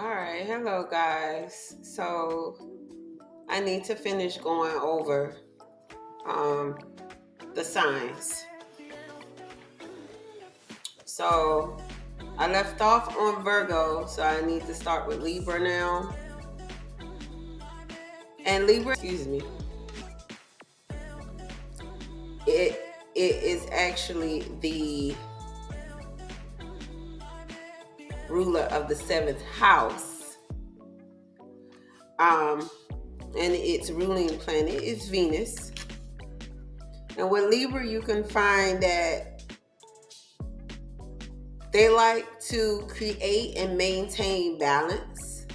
All right, hello guys. So I need to finish going over um, the signs. So I left off on Virgo, so I need to start with Libra now. And Libra, excuse me, it is actually the ruler of the seventh house. And its ruling planet is Venus. And with Libra, you can find that they like to create and maintain balance.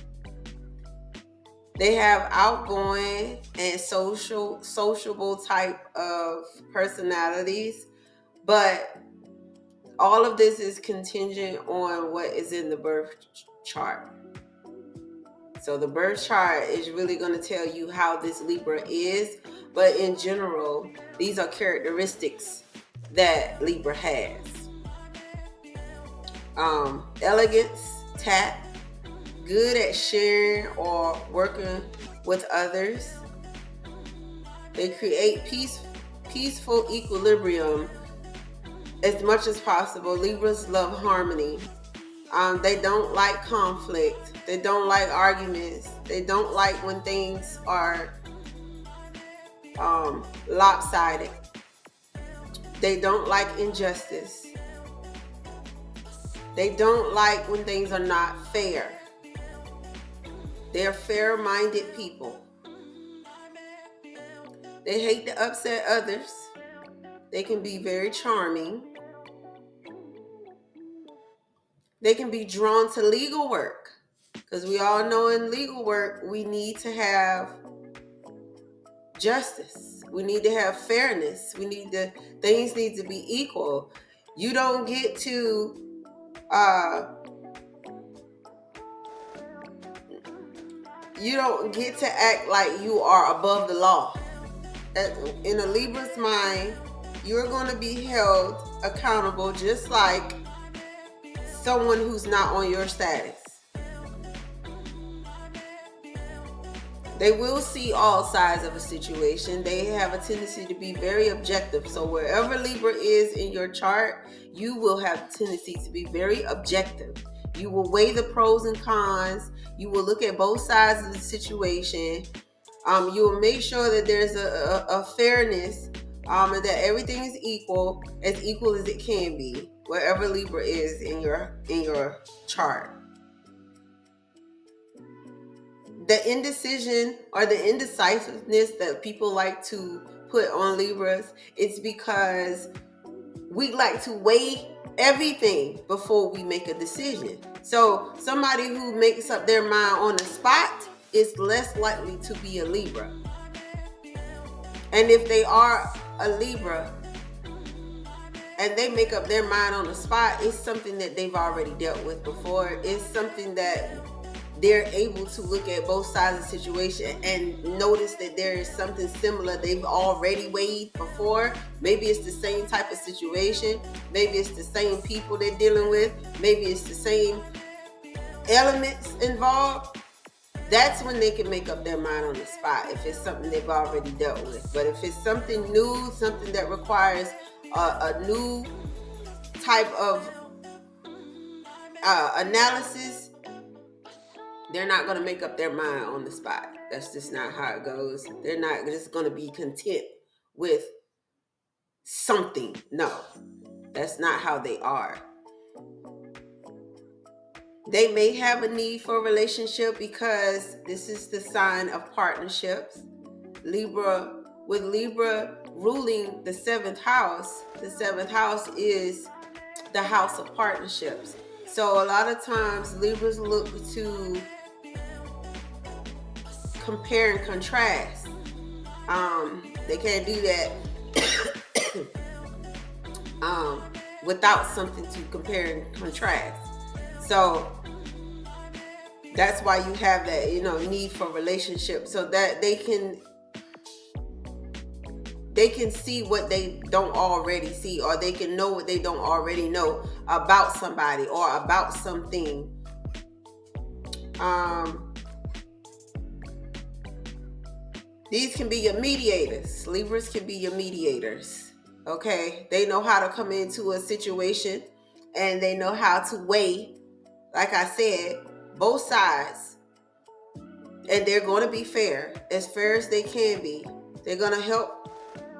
They have outgoing and sociable type of personalities, but all of this is contingent on what is in the birth chart. So the birth chart is really going to tell you how this Libra is, but in general, these are characteristics that Libra has. Elegance, tact, good at sharing or working with others. They create peaceful equilibrium as much as possible. Libras love harmony. They don't like conflict. They don't like arguments. They don't like when things are lopsided. They don't like injustice. They don't like when things are not fair. They're fair-minded people. They hate to upset others. They can be very charming. They can be drawn to legal work, because we all know in legal work we need to have justice. We need to have fairness. Things need to be equal. You don't get to act like you are above the law. In a Libra's mind, you're going to be held accountable just like someone who's not on your status. They will see all sides of a situation. They have a tendency to be very objective. So wherever Libra is in your chart, you will have a tendency to be very objective. You will weigh the pros and cons. You will look at both sides of the situation. You will make sure that there's a fairness, and that everything is equal as it can be, wherever Libra is in your chart. The indecision or the indecisiveness that people like to put on Libras, it's because we like to weigh everything before we make a decision. So somebody who makes up their mind on the spot is less likely to be a Libra. And if they are a Libra and they make up their mind on the spot, it's something that they've already dealt with before. It's something that they're able to look at both sides of the situation and notice that there is something similar they've already weighed before. Maybe it's the same type of situation. Maybe it's the same people they're dealing with. Maybe it's the same elements involved. That's when they can make up their mind on the spot, if it's something they've already dealt with. But if it's something new, something that requires a new type of analysis, they're not going to make up their mind on the spot. That's just not how it goes. They're not just going to be content with something. No, that's not how they are. They may have a need for a relationship because this is the sign of partnerships. With Libra ruling the seventh house is the house of partnerships. So a lot of times Libras look to compare and contrast. They can't do that without something to compare and contrast. So that's why you have that, need for relationship, so that they can see what they don't already see, or they can know what they don't already know about somebody or about something. These can be your mediators. Libras can be your mediators. Okay, they know how to come into a situation, and they know how to weigh, like I said, both sides, and they're going to be fair as they can be. They're going to help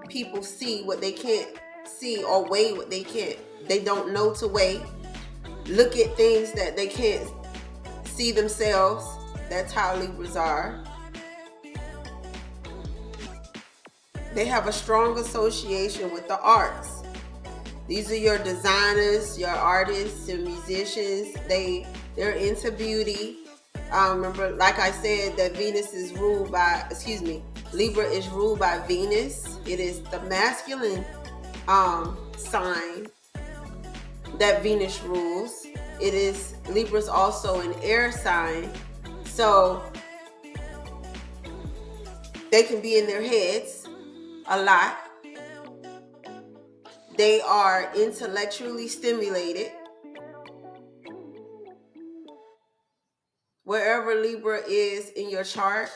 people see what they can't see, or weigh what they don't know to weigh. Look at things that they can't see themselves. That's how Libras are. They have a strong association with the arts. These are your designers, your artists, and musicians. They're into beauty. Remember, like I said, that Libra is ruled by Venus. It is the masculine sign that Venus rules. Libra's also an air sign. So they can be in their heads a lot. They are intellectually stimulated. Wherever Libra is in your chart,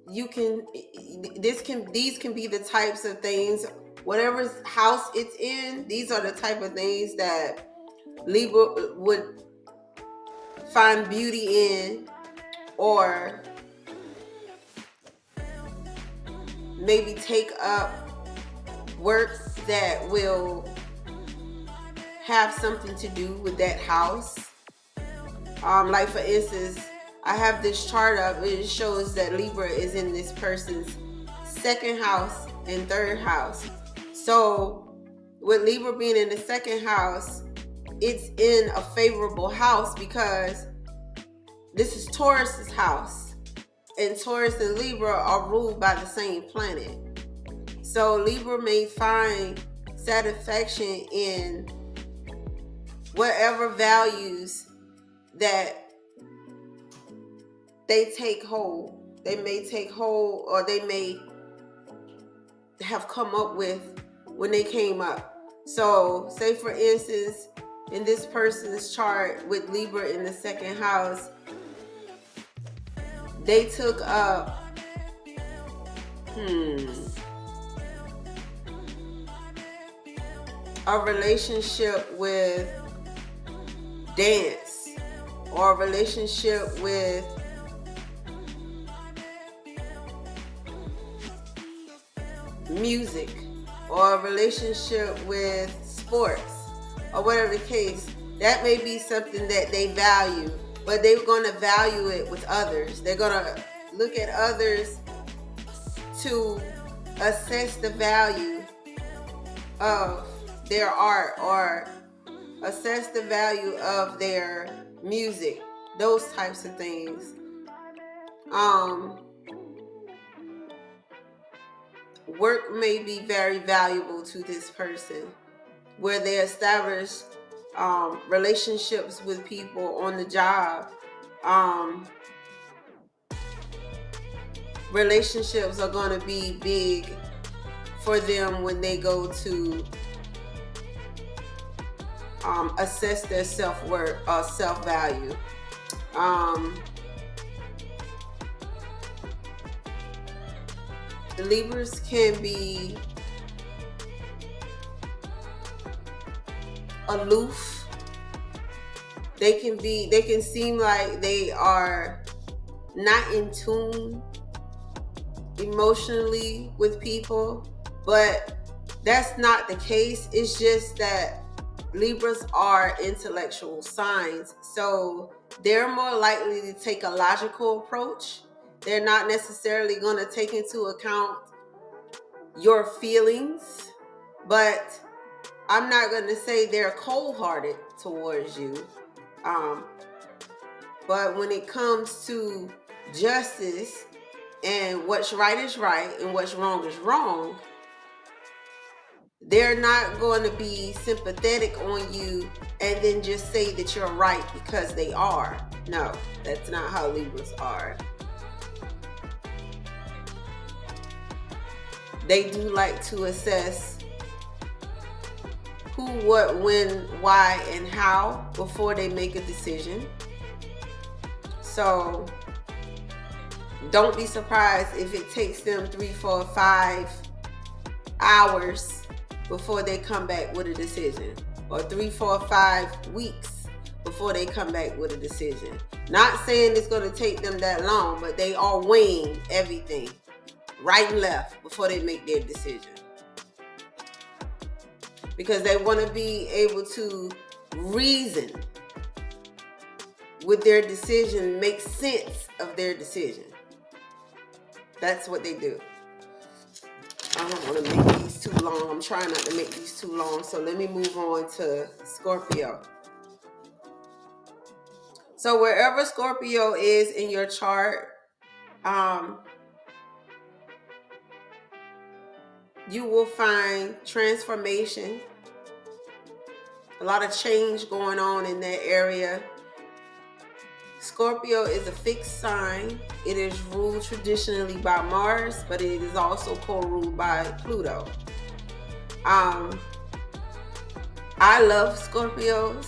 these can be the types of things. Whatever house it's in, these are the type of things that Libra would find beauty in, or maybe take up work that will have something to do with that house. Like for instance, I have this chart up. It shows that Libra is in this person's second house and third house. So with Libra being in the second house, it's in a favorable house because this is Taurus's house, and Taurus and Libra are ruled by the same planet. So Libra may find satisfaction in whatever values that they take hold. They may take hold, or they may have come up with when they came up. So say for instance, in this person's chart with Libra in the second house, they took up a relationship with dance, or a relationship with music, or a relationship with sports, or whatever the case. That may be something that they value, but they're going to value it with others. They're going to look at others to assess the value of their art, or assess the value of their music, those types of things. Work may be very valuable to this person, where they establish relationships with people on the job. Relationships are going to be big for them when they go to assess their self-worth or self-value. The Libras can be aloof. They can seem like they are not in tune emotionally with people, but that's not the case. It's just that Libras are intellectual signs, so they're more likely to take a logical approach. They're not necessarily going to take into account your feelings, but I'm not going to say they're cold-hearted towards you. But when it comes to justice and what's right is right and what's wrong is wrong, they're not going to be sympathetic on you and then just say that you're right because they are. No, that's not how Libras are. They do like to assess who what, when, why, and how before they make a decision. So don't be surprised if it takes them 3, 4, 5 hours before they come back with a decision, or 3, 4, 5 weeks before they come back with a decision. Not saying it's going to take them that long, but they are weighing everything right and left before they make their decision, because they want to be able to reason with their decision, make sense of their decision. That's what they do. I don't want to make these too long. I'm trying not to make these too long. So let me move on to Scorpio. So wherever Scorpio is in your chart, you will find transformation, a lot of change going on in that area. Scorpio is a fixed sign. It is ruled traditionally by Mars, but it is also co-ruled by Pluto. I love Scorpios.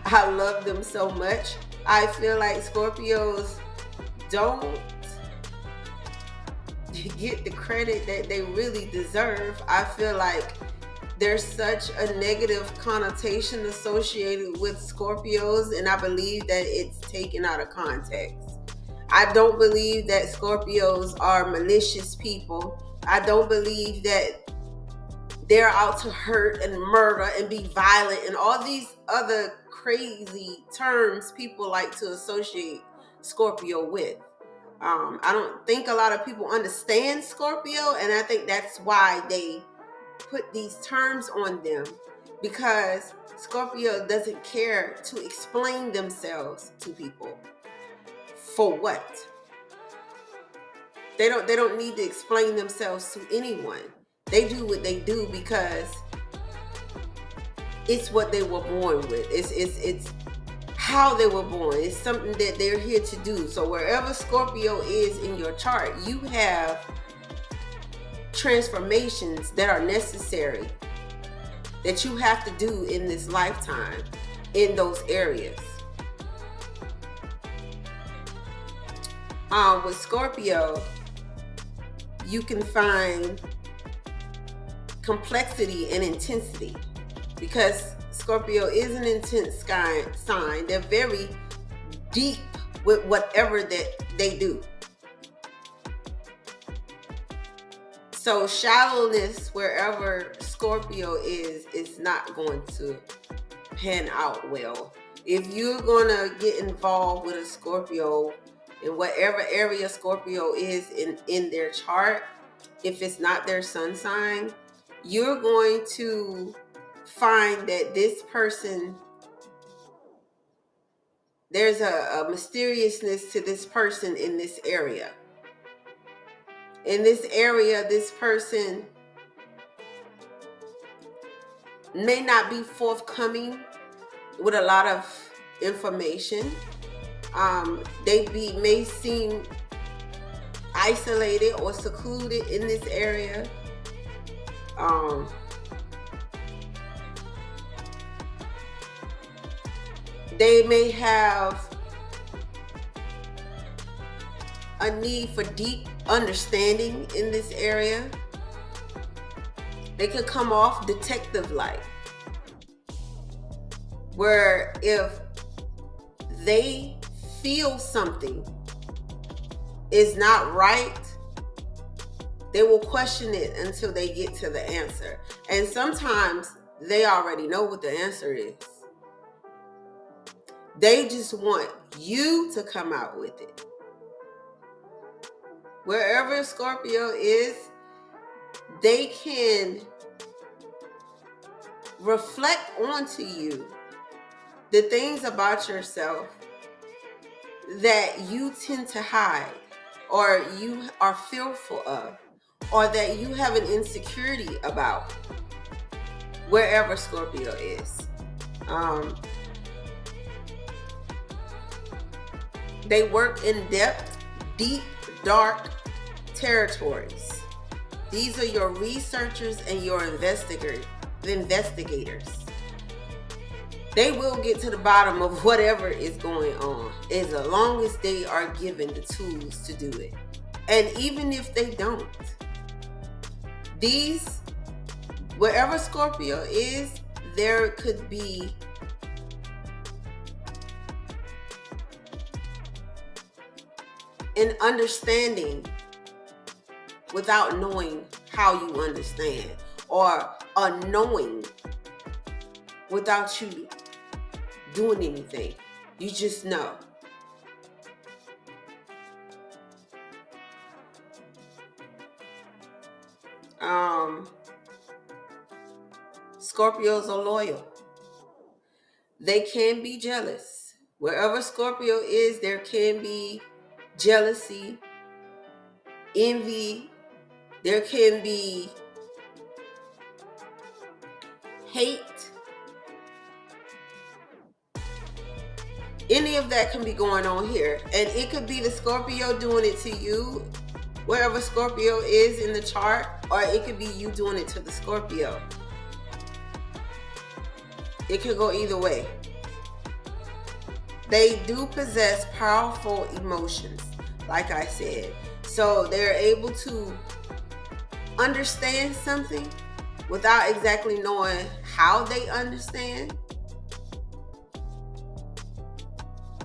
I love them so much. I feel like Scorpios don't get the credit that they really deserve. I feel like there's such a negative connotation associated with Scorpios, and I believe that it's taken out of context. I don't believe that Scorpios are malicious people. I don't believe that they're out to hurt and murder and be violent and all these other crazy terms people like to associate Scorpio with. I don't think a lot of people understand Scorpio, and I think that's why they put these terms on them, because Scorpio doesn't care to explain themselves to people. For what? They don't need to explain themselves to anyone. They do what they do because it's what they were born with. It's how they were born. It's something that they're here to do. So wherever Scorpio is in your chart, you have transformations that are necessary, that you have to do in this lifetime in those areas. With Scorpio, you can find complexity and intensity, because Scorpio is an intense sign. They're very deep with whatever that they do. So shallowness wherever Scorpio is not going to pan out well. If you're going to get involved with a Scorpio in whatever area Scorpio is in their chart, if it's not their sun sign, you're going to find that this person, there's a mysteriousness to this person in this area. In this area, this person may not be forthcoming with a lot of information. They may seem isolated or secluded in this area. They may have a need for deep understanding in this area. They could come off detective-like, where if they feel something is not right, they will question it until they get to the answer. And sometimes they already know what the answer is. They just want you to come out with it. Wherever Scorpio is, they can reflect onto you the things about yourself that you tend to hide, or you are fearful of, or that you have an insecurity about, wherever Scorpio is. They work in depth, deep, dark territories. These are your researchers and your investigators. investigators. They will get to the bottom of whatever is going on, as long as they are given the tools to do it. And even if they don't, wherever Scorpio is, there could be an understanding without knowing how you understand, or a knowing without you doing anything. You just know. Scorpios are loyal. They can be jealous. Wherever Scorpio is, there can be jealousy, envy. There can be hate. Any of that can be going on here. And it could be the Scorpio doing it to you, wherever Scorpio is in the chart, or it could be you doing it to the Scorpio. It could go either way. They do possess powerful emotions, like I said. So they're able to understand something without exactly knowing how they understand.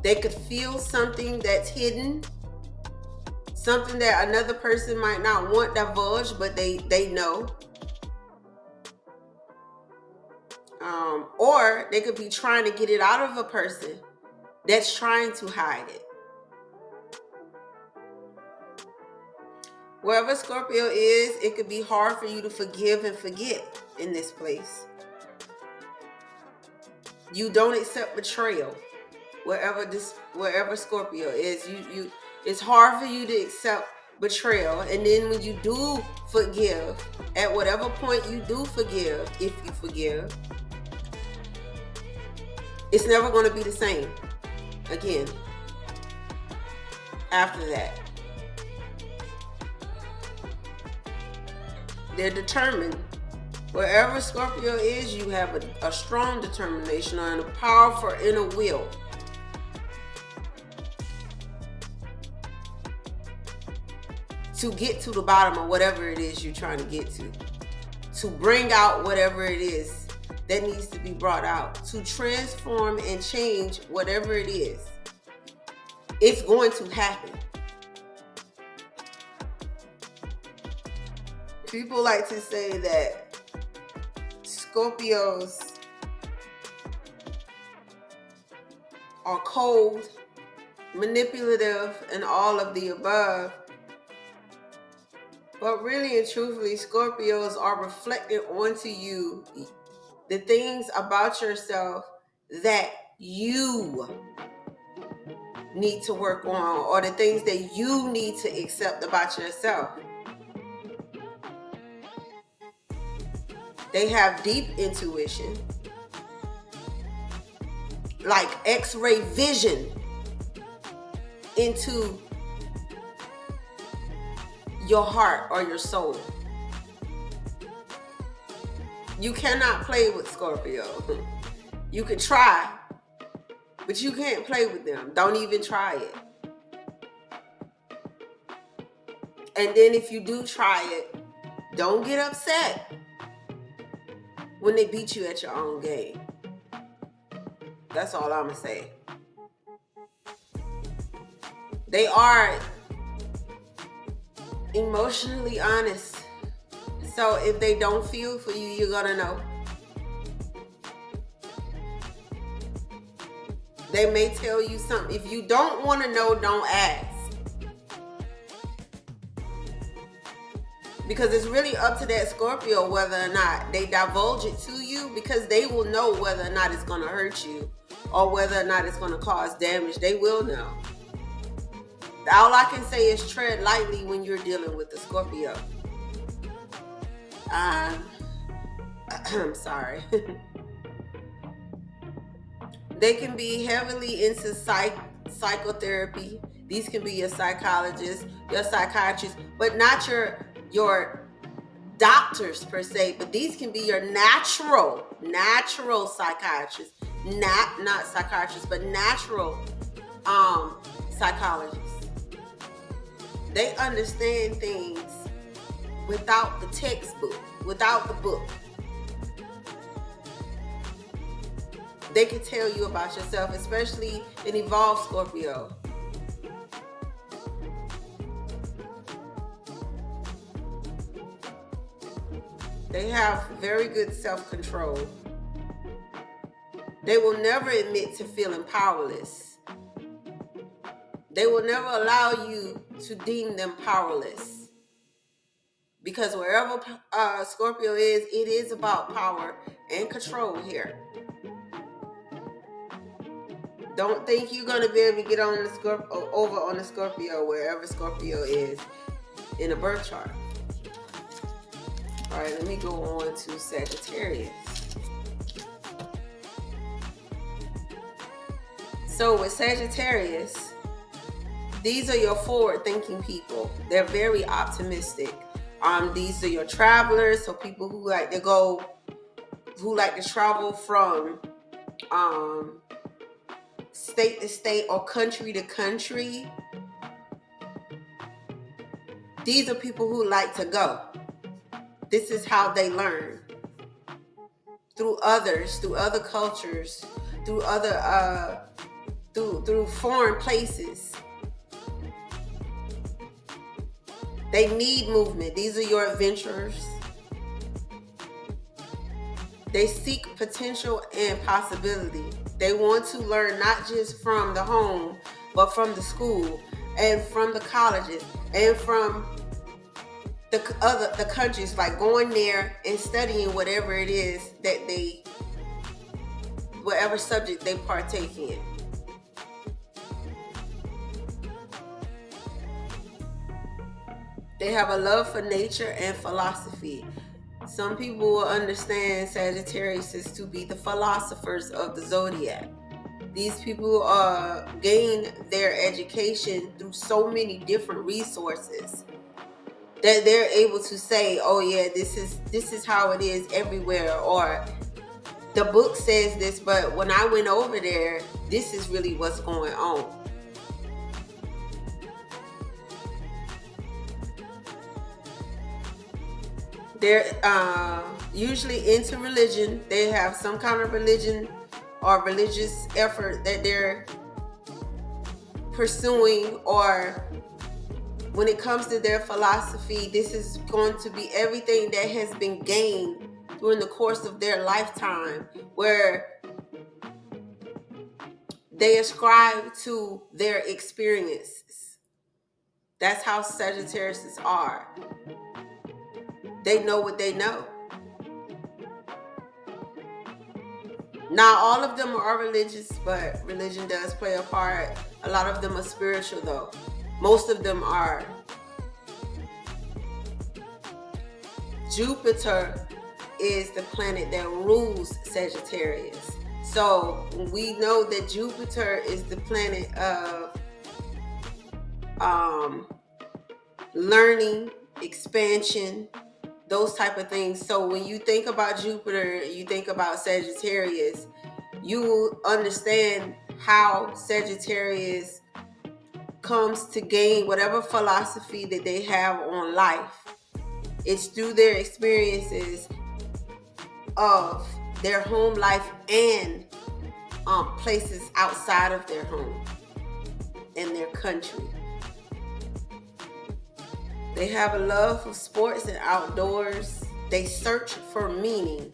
They could feel something that's hidden, something that another person might not want divulged, but they know. Or they could be trying to get it out of a person that's trying to hide it. Wherever Scorpio is, it could be hard for you to forgive and forget in this place. You don't accept betrayal. Wherever Scorpio is, it's hard for you to accept betrayal. And then when you do forgive, at whatever point you do forgive, if you forgive, it's never going to be the same again after that. They're determined. Wherever Scorpio is, you have a strong determination and a powerful inner will. To get to the bottom of whatever it is you're trying to get to bring out whatever it is that needs to be brought out, to transform and change whatever it is. It's going to happen. People like to say that Scorpios are cold, manipulative, and all of the above. But really and truthfully, Scorpios are reflecting onto you the things about yourself that you need to work on, or the things that you need to accept about yourself. They have deep intuition, like X-ray vision into your heart or your soul. You cannot play with Scorpio. You can try, but you can't play with them. Don't even try it. And then if you do try it, don't get upset when they beat you at your own game. That's all I'm gonna say. They are emotionally honest. So if they don't feel for you, you're gonna know. They may tell you something. If you don't want to know, don't ask. Because it's really up to that Scorpio whether or not they divulge it to you, because they will know whether or not it's going to hurt you or whether or not it's going to cause damage. They will know. All I can say is tread lightly when you're dealing with the Scorpio. I'm sorry. They can be heavily into psychotherapy. These can be your psychologist, your psychiatrist, but not your doctors per se, but these can be your natural psychiatrists, not psychiatrists, but natural psychologists. They understand things without the textbook, without the book. They can tell you about yourself, especially an evolved Scorpio. They have very good self-control. They will never admit to feeling powerless. They will never allow you to deem them powerless. Because wherever Scorpio is, it is about power and control here. Don't think you're going to be able to get on the over on the Scorpio wherever Scorpio is in a birth chart. All right, let me go on to Sagittarius. So with Sagittarius, these are your forward-thinking people. They're very optimistic. These are your travelers, so people who like to travel from state to state or country to country. These are people who like to go. This is how they learn. Through others, through other cultures, through other through foreign places. They need movement. These are your adventurers. They seek potential and possibility. They want to learn not just from the home, but from the school and from the colleges and from the countries, like going there and studying whatever it is that whatever subject they partake in. They have a love for nature and philosophy. Some people will understand Sagittarius is to be the philosophers of the zodiac. These people gain their education through so many different resources that they're able to say, oh yeah, this is how it is everywhere, or the book says this, but when I went over there, this is really what's going on. They're usually into religion. They have some kind of religion or religious effort that they're pursuing, or when it comes to their philosophy, this is going to be everything that has been gained during the course of their lifetime, where they ascribe to their experiences. That's how Sagittarius are. They know what they know. Not all of them are religious, but religion does play a part. A lot of them are spiritual, though. Most of them are. Jupiter is the planet that rules Sagittarius. So we know that Jupiter is the planet of learning, expansion, those type of things. So when you think about Jupiter, you think about Sagittarius, you understand how Sagittarius comes to gain whatever philosophy that they have on life. It's through their experiences of their home life and places outside of their home and their country. They have a love for sports and outdoors. They search for meaning.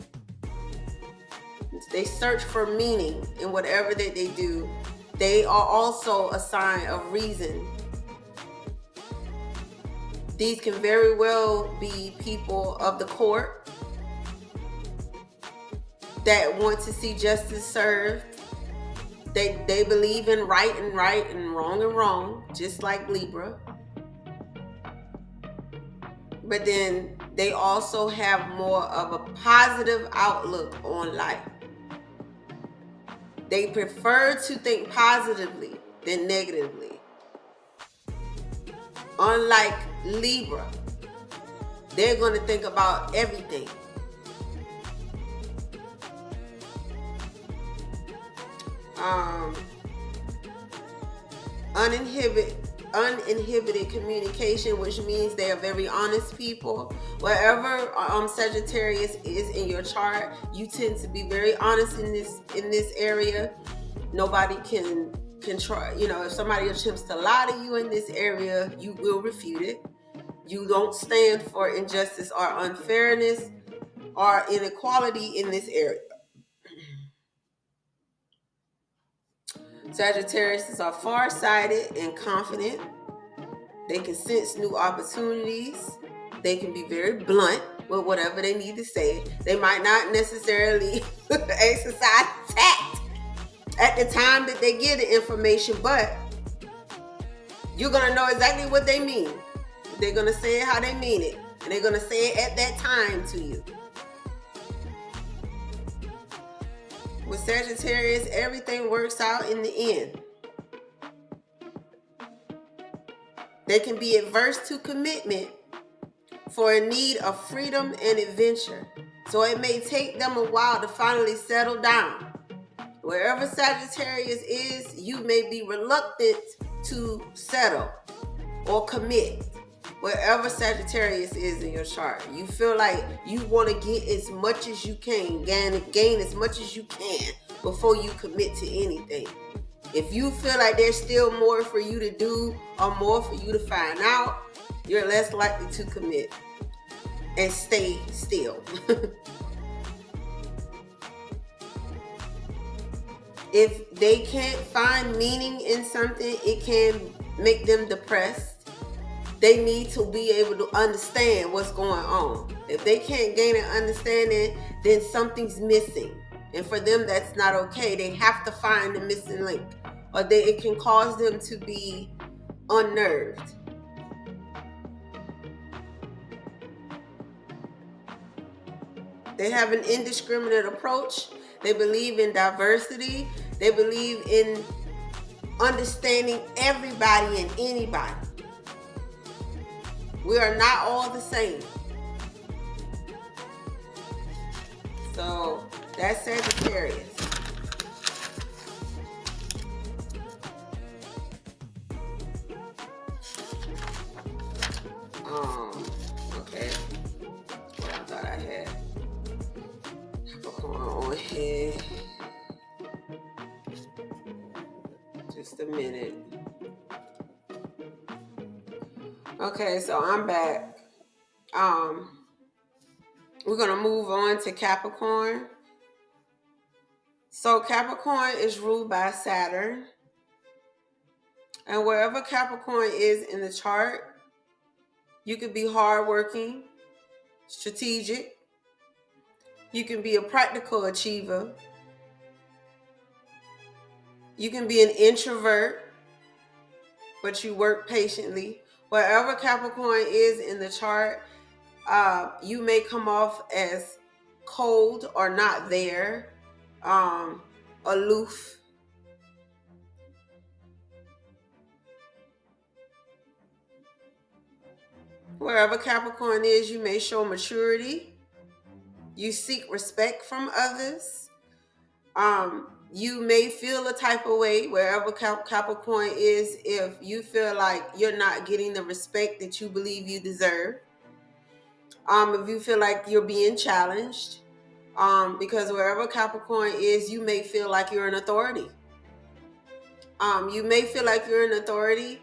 They search for meaning in whatever that they do. They are also a sign of reason. These can very well be people of the court that want to see justice served. They believe in right and wrong, just like Libra. But then they also have more of a positive outlook on life. They prefer to think positively than negatively. Unlike Libra, They're going to think about everything. Uninhibited communication, which means they are very honest people. Wherever Sagittarius is in your chart, you tend to be very honest in this area. Nobody can try. If somebody attempts to lie to you in this area, you will refute it. You don't stand for injustice or unfairness or inequality in this area. Sagittarius are far-sighted and confident. They can sense new opportunities. They can be very blunt with whatever they need to say. They might not necessarily exercise tact at the time that they get the information, but you're going to know exactly what they mean. They're going to say it how they mean it, and they're going to say it at that time to you. With Sagittarius, everything works out in the end. They can be adverse to commitment for a need of freedom and adventure. So it may take them a while to finally settle down. Wherever Sagittarius is, you may be reluctant to settle or commit. Wherever Sagittarius is in your chart, you feel like you want to get as much as you can, gain as much as you can before you commit to anything. If you feel like there's still more for you to do or more for you to find out, you're less likely to commit and stay still. If they can't find meaning in something, it can make them depressed. They need to be able to understand what's going on. If they can't gain an understanding, then something's missing. And for them, that's not okay. They have to find the missing link, or it can cause them to be unnerved. They have an indiscriminate approach. They believe in diversity. They believe in understanding everybody and anybody. We are not all the same. So that's Sagittarius. Okay. What I thought I had Capricorn on here. Just a minute. Okay, so I'm back. We're going to move on to Capricorn. So Capricorn is ruled by Saturn. And wherever Capricorn is in the chart, you could be hardworking, strategic. You can be a practical achiever. You can be an introvert, but you work patiently. Wherever Capricorn is in the chart, you may come off as cold or not there, aloof. Wherever Capricorn is, you may show maturity. You seek respect from others. You may feel a type of way wherever Capricorn is if you feel like you're not getting the respect that you believe you deserve. If you feel like you're being challenged, because wherever Capricorn is, you may feel like you're an authority. You may feel like you're an authority,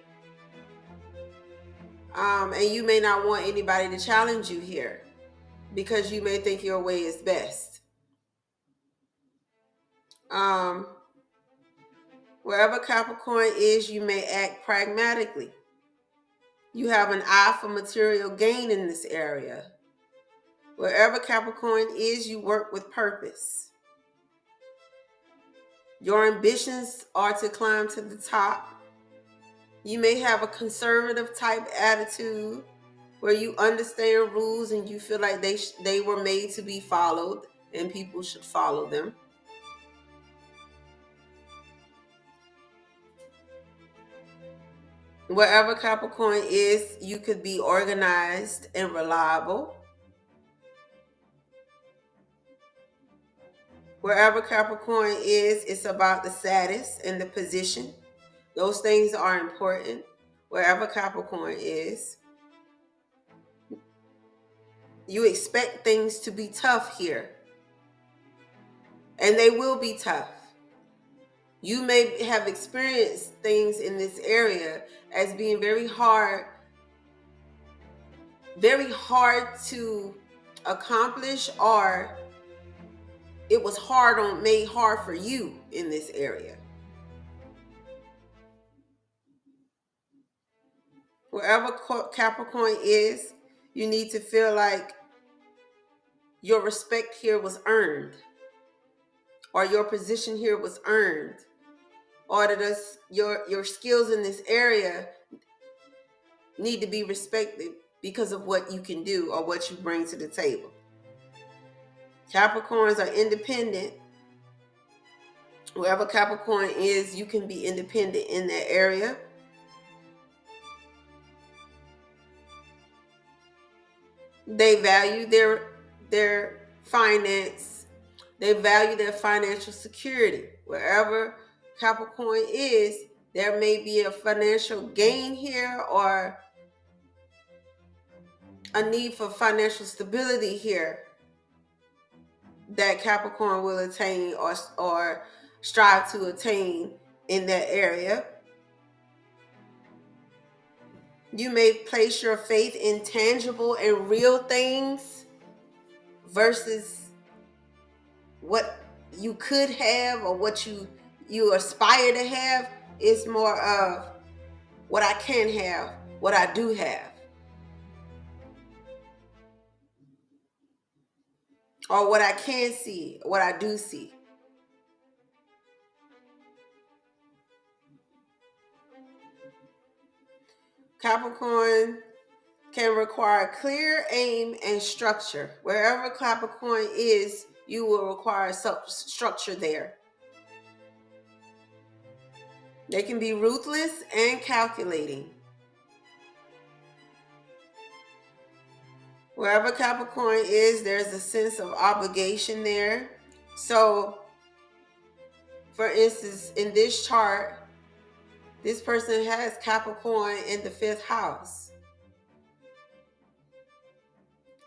and you may not want anybody to challenge you here because you may think your way is best. Wherever Capricorn is, you may act pragmatically. You have an eye for material gain in this area. Wherever Capricorn is, you work with purpose. Your ambitions are to climb to the top. You may have a conservative type attitude where you understand rules and you feel like they were made to be followed and people should follow them. Wherever Capricorn is, you could be organized and reliable. Wherever Capricorn is, it's about the status and the position. Those things are important. Wherever Capricorn is, you expect things to be tough here. And they will be tough. You may have experienced things in this area as being very hard to accomplish, or it was made hard for you in this area. Wherever Capricorn is, you need to feel like your respect here was earned, or your position here was earned, or that your skills in this area need to be respected because of what you can do or what you bring to the table. Capricorns are independent. Wherever Capricorn is, you can be independent in that area. They value their finance. They value their financial security. Wherever Capricorn is, there may be a financial gain here or a need for financial stability here that Capricorn will attain or strive to attain in that area. You may place your faith in tangible and real things versus what you could have or what you aspire to have. It's more of what I can have, what I do have, or what I can see, what I do see. Capricorn can require clear aim and structure. Wherever Capricorn is, you will require structure there. They can be ruthless and calculating. Wherever Capricorn is, there's a sense of obligation there. So, for instance, in this chart, this person has Capricorn in the 5th house,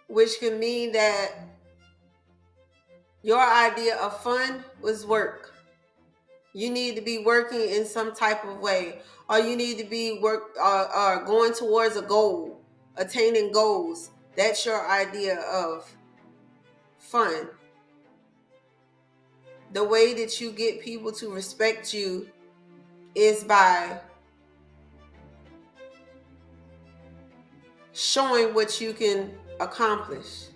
which can mean that your idea of fun was work. You need to be working in some type of way, or you need to be going towards a goal, attaining goals. That's your idea of fun. The way that you get people to respect you is by showing what you can accomplish.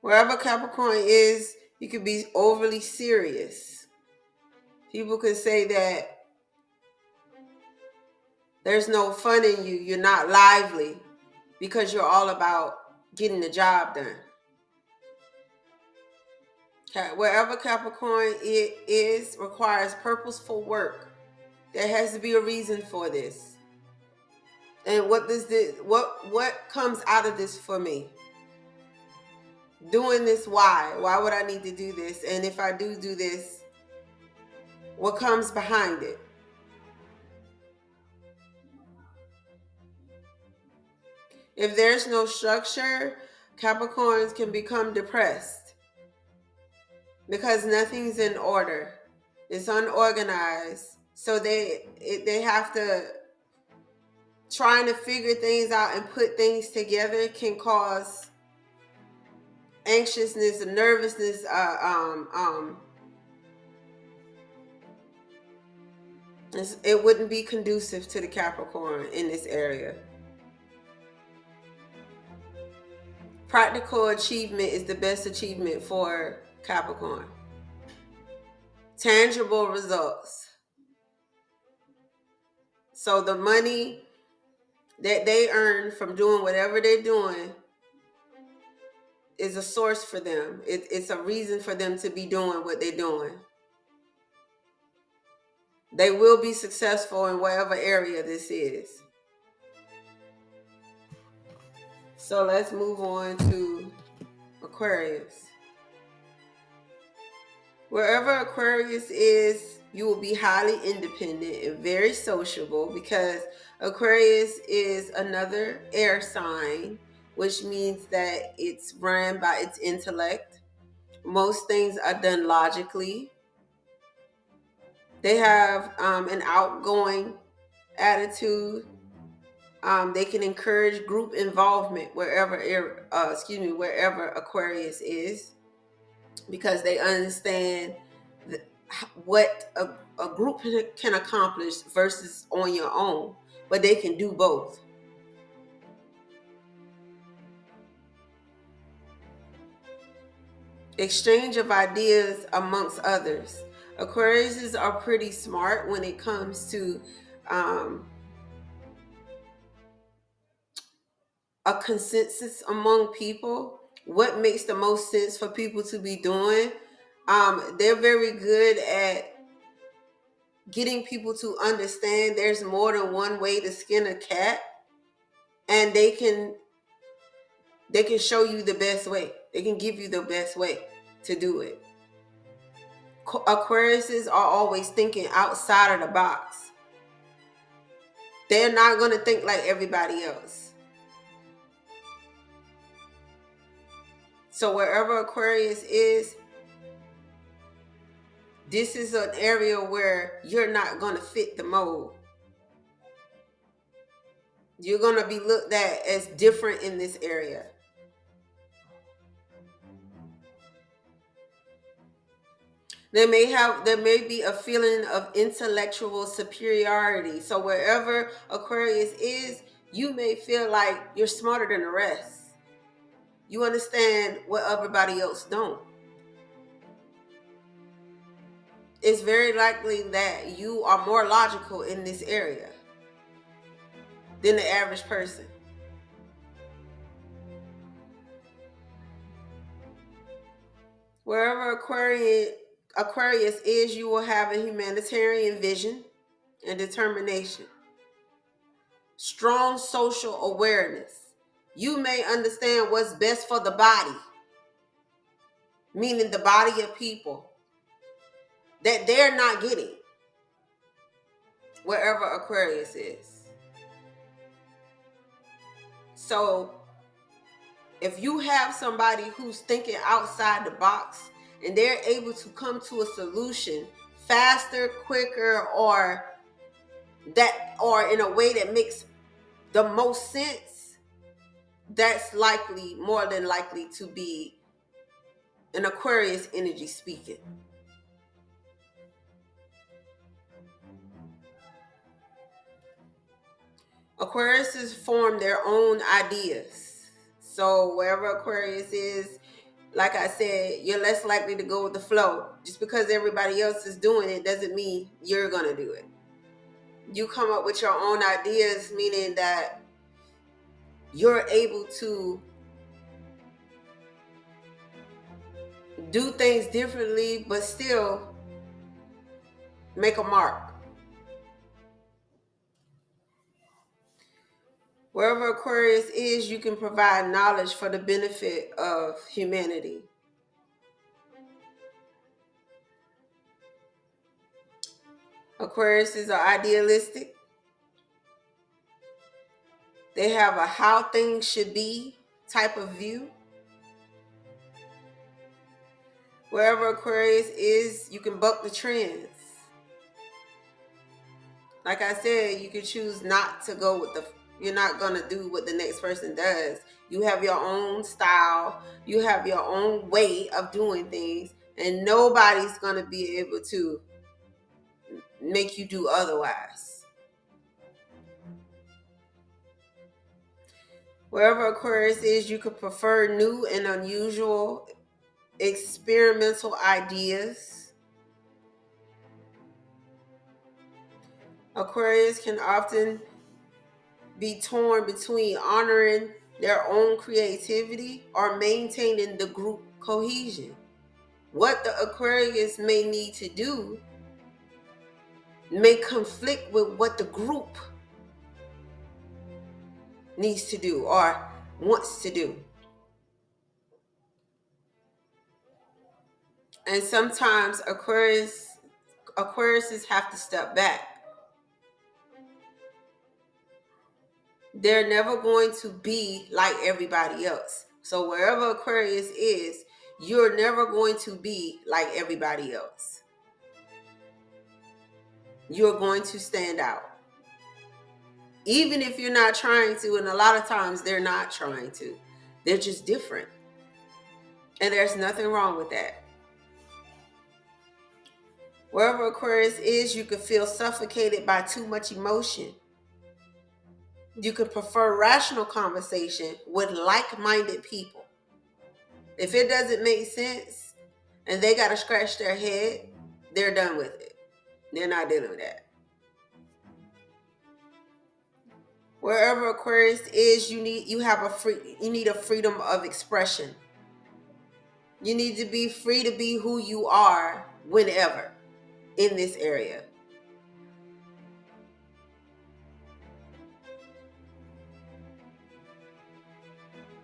Wherever Capricorn is, you could be overly serious. People could say that there's no fun in you. You're not lively because you're all about getting the job done. Wherever Capricorn is requires purposeful work. There has to be a reason for this. And what comes out of this for me? Doing this, why? Why would I need to do this? And if I do this, what comes behind it? If there's no structure, Capricorns can become depressed because nothing's in order. It's unorganized. So they have to, trying to figure things out and put things together can cause anxiousness and nervousness. It wouldn't be conducive to the Capricorn in this area. Practical achievement is the best achievement for Capricorn. Tangible results. So the money that they earn from doing whatever they're doing is a source for them. It's a reason for them to be doing what they're doing. They will be successful in whatever area this is. So let's move on to Aquarius. Wherever Aquarius is, you will be highly independent and very sociable, because Aquarius is another air sign, which means that it's run by its intellect. Most things are done logically. They have an outgoing attitude. They can encourage group involvement wherever Aquarius is, because they understand what a group can accomplish versus on your own, but they can do both. Exchange of ideas amongst others. Aquariuses are pretty smart when it comes to a consensus among people. What makes the most sense for people to be doing? They're very good at getting people to understand there's more than one way to skin a cat, and they can show you the best way. They can give you the best way to do it. Aquariuses are always thinking outside of the box. They're not going to think like everybody else. So wherever Aquarius is, this is an area where you're not going to fit the mold. You're going to be looked at as different in this area. There may be a feeling of intellectual superiority. So wherever Aquarius is, you may feel like you're smarter than the rest. You understand what everybody else don't. It's very likely that you are more logical in this area than the average person. Wherever Aquarius is, you will have a humanitarian vision and determination. Strong social awareness. You may understand what's best for the body, meaning the body of people, that they're not getting wherever Aquarius is. So if you have somebody who's thinking outside the box and they're able to come to a solution faster, quicker, or in a way that makes the most sense, that's more than likely to be an Aquarius energy speaking. Aquariuses form their own ideas. So wherever Aquarius is, like I said, you're less likely to go with the flow. Just because everybody else is doing it doesn't mean you're going to do it. You come up with your own ideas, meaning that you're able to do things differently, but still make a mark. Wherever Aquarius is, you can provide knowledge for the benefit of humanity. Aquariuses are idealistic. They have a how things should be type of view. Wherever Aquarius is, you can buck the trends. Like I said, you can choose not to go with you're not going to do what the next person does. You have your own style. You have your own way of doing things. And nobody's going to be able to make you do otherwise. Wherever Aquarius is, you could prefer new and unusual experimental ideas. Aquarius can often be torn between honoring their own creativity, or maintaining the group cohesion. What the Aquarius may need to do may conflict with what the group needs to do or wants to do. And sometimes Aquariuses have to step back. They're never going to be like everybody else. So wherever Aquarius is, you're never going to be like everybody else. You're going to stand out. Even if you're not trying to, and a lot of times they're not trying to. They're just different. And there's nothing wrong with that. Wherever Aquarius is, you can feel suffocated by too much emotion. You could prefer rational conversation with like-minded people. If it doesn't make sense and they got to scratch their head, they're done with it. They're not dealing with that. Wherever Aquarius is, you need a freedom of expression. You need to be free to be who you are whenever in this area.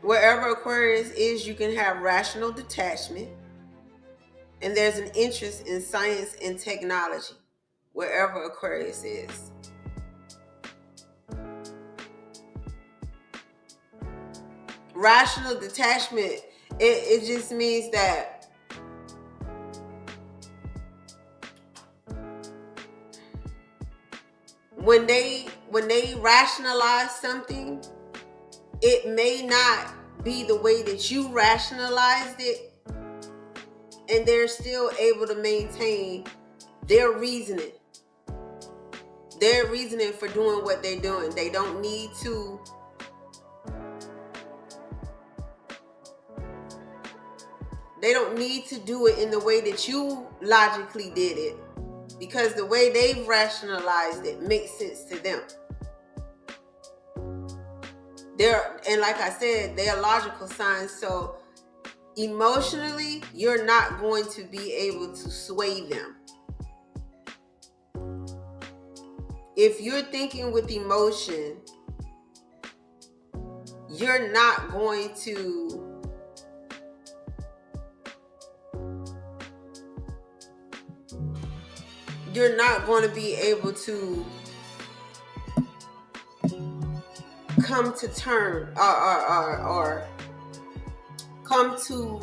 Wherever Aquarius is, you can have rational detachment, and there's an interest in science and technology wherever Aquarius is. Rational detachment, it just means that when they rationalize something, it may not be the way that you rationalized it, and they're still able to maintain their reasoning for doing what they're doing. They don't need to do it in the way that you logically did it, because the way they've rationalized it makes sense to them. And like I said, they're logical signs, so emotionally, you're not going to be able to sway them. If you're thinking with emotion, you're not going to be able to come to terms or come to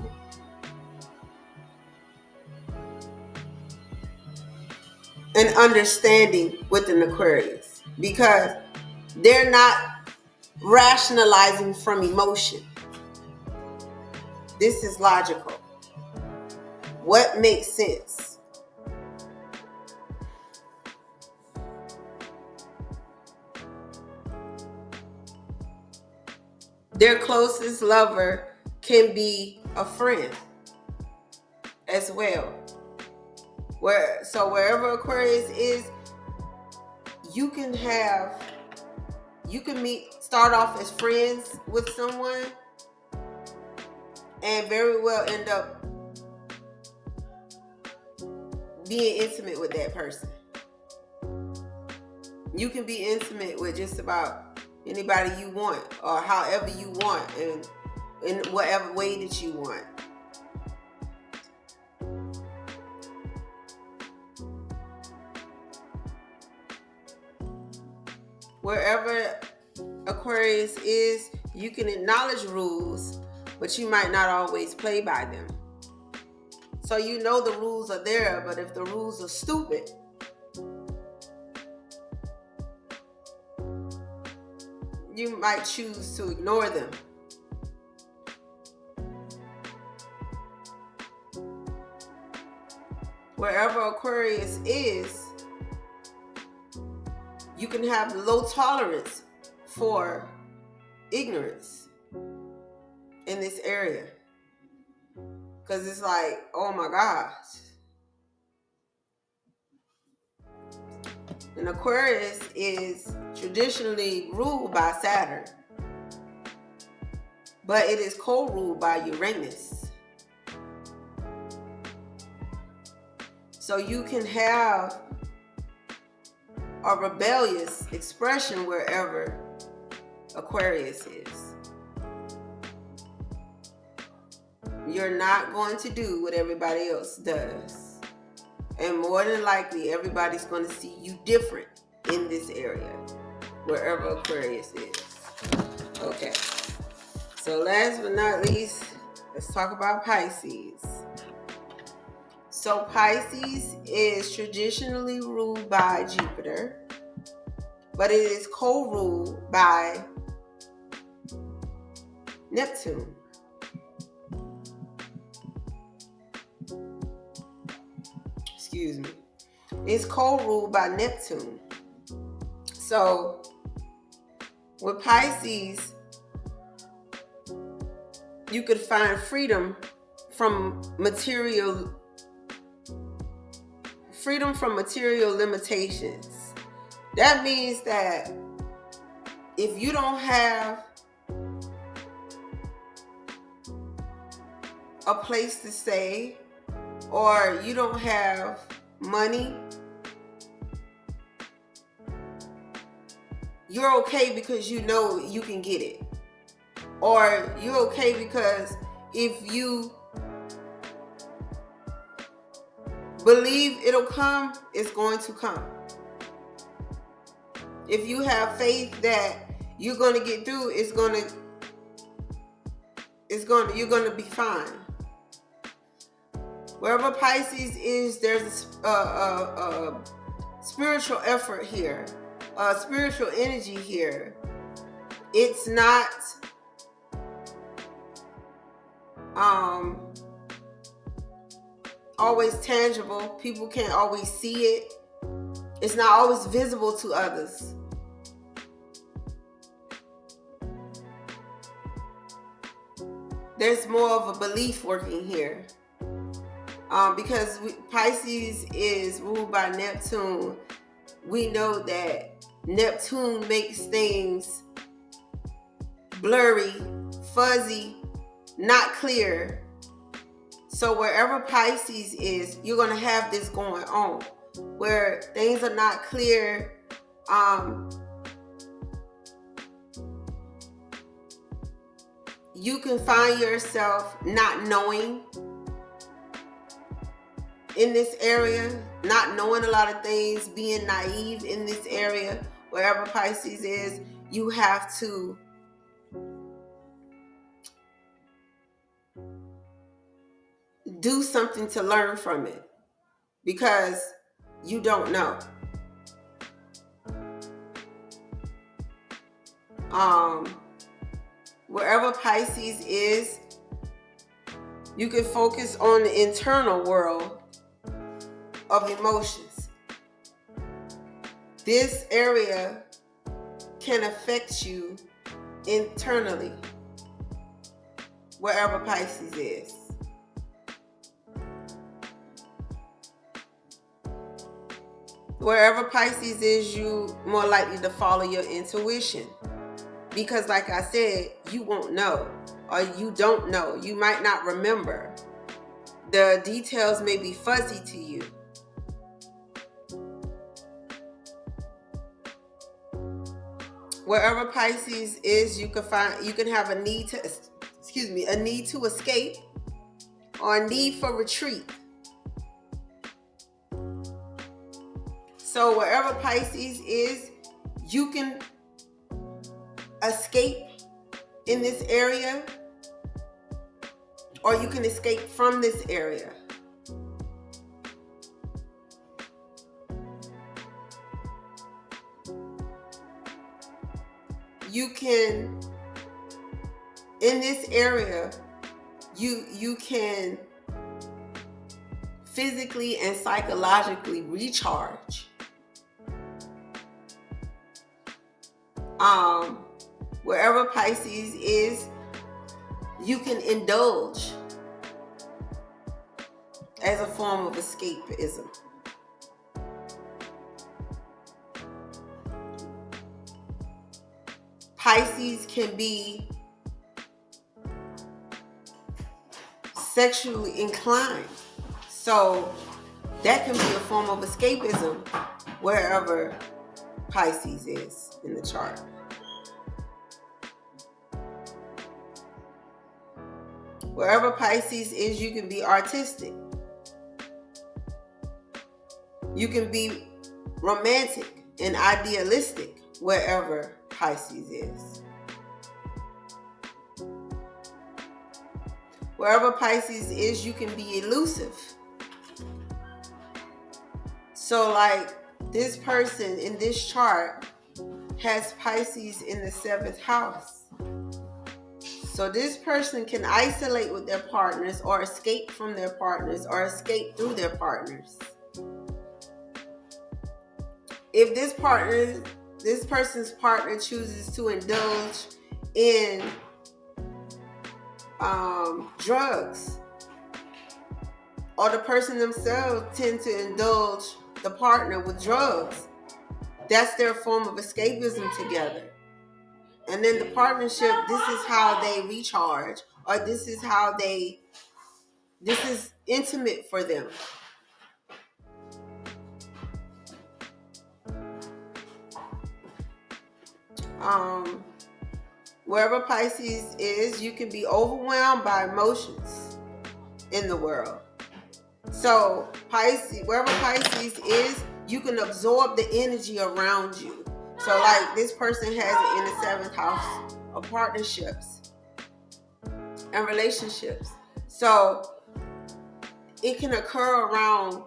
an understanding with an Aquarius, because they're not rationalizing from emotion. This is logical. What makes sense? Their closest lover can be a friend as well. Wherever Aquarius is, you can start off as friends with someone and very well end up being intimate with that person. You can be intimate with just about anybody you want, or however you want, and in whatever way that you want. Wherever Aquarius is, you can acknowledge rules, but you might not always play by them. So you know the rules are there, but if the rules are stupid, you might choose to ignore them. Wherever Aquarius is, you can have low tolerance for ignorance in this area. Because it's like, oh my gosh. And Aquarius is traditionally ruled by Saturn. but it is co-ruled by Uranus. So you can have a rebellious expression wherever Aquarius is. You're not going to do what everybody else does. And more than likely, everybody's going to see you different in this area, wherever Aquarius is. Okay. So last but not least, let's talk about Pisces. So Pisces is traditionally ruled by Jupiter, but it is co-ruled by Neptune. Excuse me. It's co-ruled by Neptune. So with Pisces, you could find freedom from material limitations. That means that if you don't have a place to stay, or you don't have money, you're okay because you know you can get it. Or you're okay because if you believe it'll come, it's going to come. If you have faith that you're going to get through, you're going to be fine. Wherever Pisces is, there's a spiritual effort here, a spiritual energy here. It's not always tangible. People can't always see it. It's not always visible to others. There's more of a belief working here. Because Pisces is ruled by Neptune, we know that Neptune makes things blurry, fuzzy, not clear. So wherever Pisces is, you're going to have this going on, where things are not clear. You can find yourself not knowing in this area, not knowing a lot of things, being naive in this area. Wherever Pisces is, you have to do something to learn from it, because you don't know. Wherever Pisces is, you can focus on the internal world of emotions. This area can affect you internally, wherever Pisces is. Wherever Pisces is, you more likely to follow your intuition. Because like I said, you won't know, or you don't know. You might not remember. The details may be fuzzy to you. Wherever Pisces is, you can have a need to escape, or a need for retreat. So wherever Pisces is, you can escape in this area, or you can escape from this area. You can, in this area, you can physically and psychologically recharge. Wherever Pisces is, you can indulge as a form of escapism. Pisces can be sexually inclined. So that can be a form of escapism wherever Pisces is in the chart. Wherever Pisces is, you can be artistic. You can be romantic and idealistic wherever Pisces is. Wherever Pisces is, you can be elusive. So like this person in this chart has Pisces in the 7th house. So this person can isolate with their partners or escape from their partners or escape through their partners. If this person's partner chooses to indulge in drugs, or the person themselves tend to indulge the partner with drugs, that's their form of escapism together. And then the partnership, this is how they recharge, or this is intimate for them. Wherever Pisces is, you can be overwhelmed by emotions in the world. So Pisces, wherever Pisces is, you can absorb the energy around you. So like this person has it in the 7th house of partnerships and relationships. So it can occur around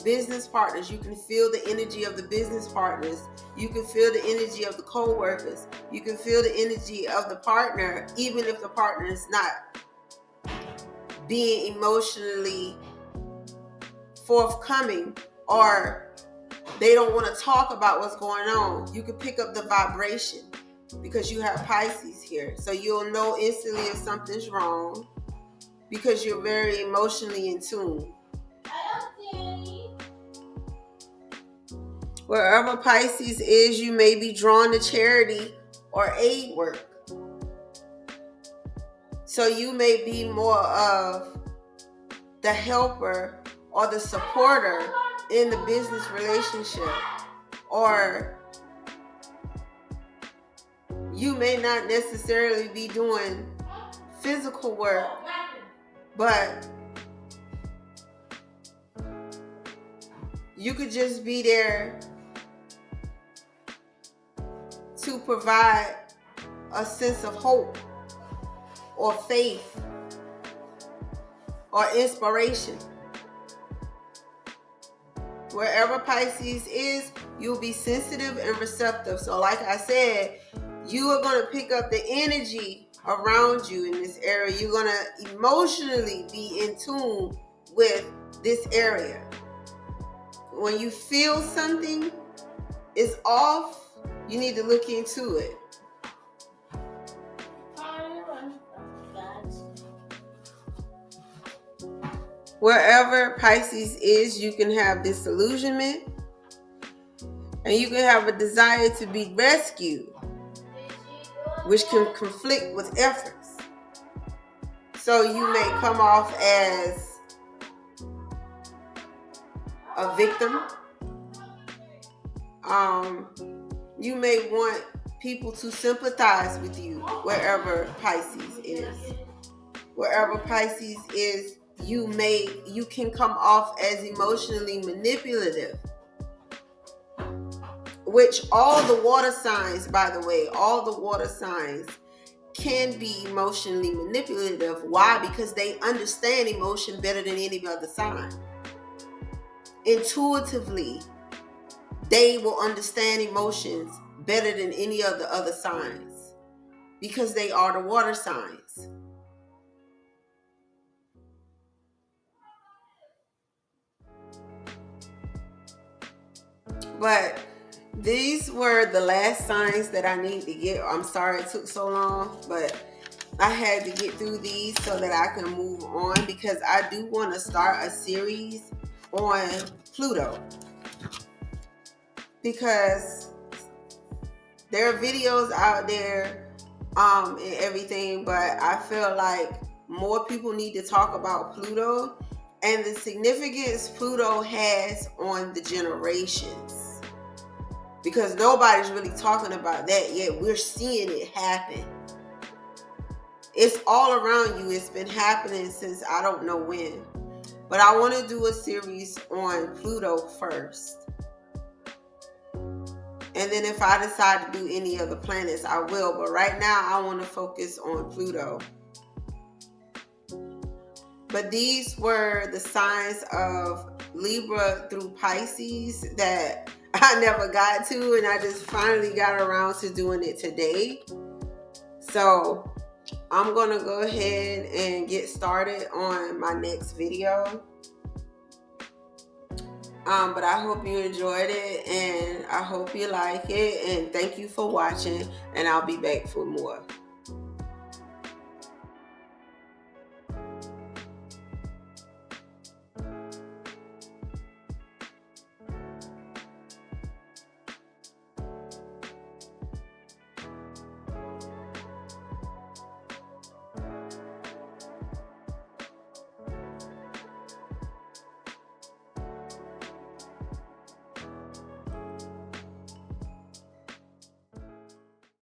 business partners. You can feel the energy of the business partners. You can feel the energy of the co-workers. You can feel the energy of the partner, even if the partner is not being emotionally forthcoming or they don't want to talk about what's going on. You can pick up the vibration because you have Pisces here. So you'll know instantly if something's wrong because you're very emotionally in tune. Wherever Pisces is, you may be drawn to charity or aid work. So you may be more of the helper or the supporter in the business relationship. Or you may not necessarily be doing physical work, but you could just be there to provide a sense of hope or faith or inspiration. Wherever Pisces is, you'll be sensitive and receptive. So like I said, you are going to pick up the energy around you in this area. You're going to emotionally be in tune with this area. When you feel something is off, you need to look into it. Wherever Pisces is, you can have disillusionment and you can have a desire to be rescued, which can conflict with efforts. So you may come off as a victim. You may want people to sympathize with you wherever Pisces is. Wherever Pisces is, you can come off as emotionally manipulative, which all the water signs, by the way, all the water signs can be emotionally manipulative. Why? Because they understand emotion better than any other sign. Intuitively, they will understand emotions better than any of the other signs because they are the water signs. But these were the last signs that I need to get. I'm sorry it took so long, but I had to get through these so that I can move on because I do want to start a series on Pluto. Because there are videos out there and everything, but I feel like more people need to talk about Pluto and the significance Pluto has on the generations. Because nobody's really talking about that yet. We're seeing it happen. It's all around you. It's been happening since I don't know when. But I want to do a series on Pluto first. And then if I decide to do any other planets, I will. But right now, I want to focus on Pluto. But these were the signs of Libra through Pisces that I never got to. And I just finally got around to doing it today. So I'm going to go ahead and get started on my next video. But I hope you enjoyed it, and I hope you like it, and thank you for watching, and I'll be back for more.